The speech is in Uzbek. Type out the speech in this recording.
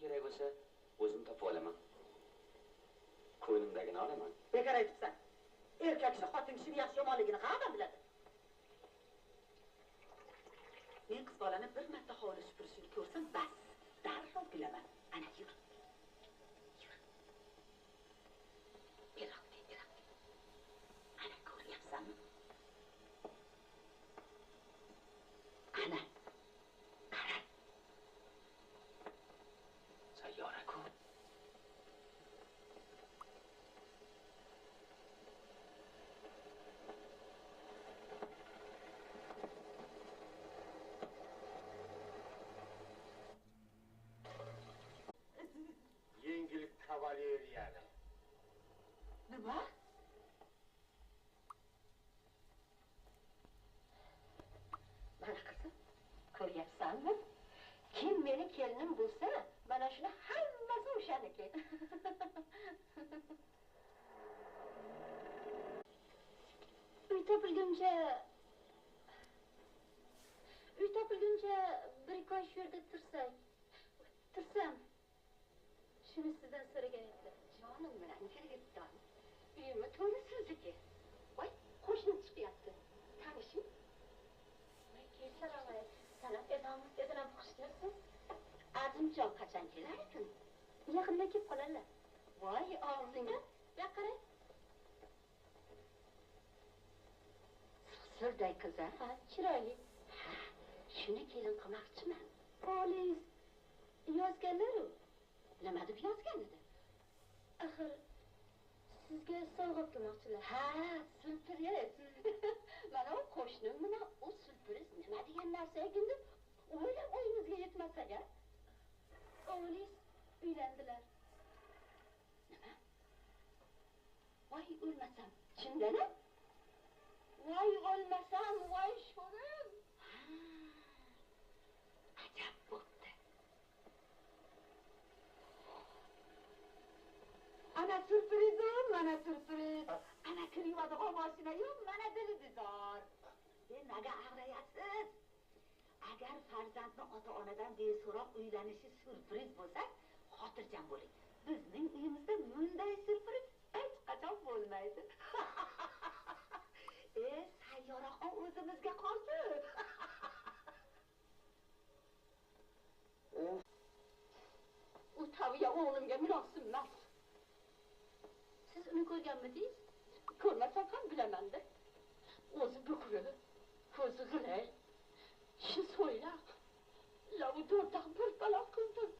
kerak bo'lsa, o'zim topib olaman. Ko'nglimdagini olaman. Bekor aytibsan. Erkak kishi xotin kishining yaxshi yomonligini qayerdan biladi? Men qiz bolani bir marta hovli supurishini ko'rsam, bas, darrov bilaman. Ana yur. Yur. Biroq. Ana ko'ryapsanmi? Ana. Qara. Sayyora-ku. Yengil kavaleriyani. Nima? Mana qizim, ko'ryapsanmi? Kim meni kelinim bo'lsa, mana shuni hammasi o'shaniki. Uy topilguncha bir oy shu yerda tursam. Shuni sizdan so'ragan edim. Jonim bilan kirgitdim. Uyimni to'la sizniki. Voy, qo'shnim chiqyapti. Tanishing. Assalomu alaykum. Salom, ertadan xush kelibsiz. Azimjon qachon kelar ekan? Yaqinda kelib qoladilar. Voy, og'zingga. Ya qarang. Sirday qiz, ha, chiroyli. Ha, shuni kelin qilmoqchiman. Polis yozganlar-ku. Nima deb yozgan edi? Axir sizga sovg'a qilmoqchilar. Ha, surpriz. Mana u qo'shnim bilan u surpriz nima degan narsa ekan deb o'ylab o'yimizga yetmasak-a? O'g'lingiz uylandilar. Nima? Voy, o'lmasam. Chindan-a? Voy, o'lmasam, voy sho'rim. Ajab bo'pti. Ana sürprizim, mana sürpriz. Ana kiryotgan mashina-yu, mana televizor. Nega ag'rayapsiz? Agar farzandni ota-onadan beso'roq uylanishi sürpriz bo'lsa, xotirjam bo'ling. Bizning uyimizda bunday sürpriz hech qachon bo'lmaydi. Sayyoraxon o'zimizga qoldi. U tabiya o'g'limga munosib emas. Siz uni ko'rganmidingiz? Ko'rmasam ham bilaman-da. O'zi bukri, ko'zi g'ilay, ishi so'ylaq, lavi to'rtaq bir balo qildi.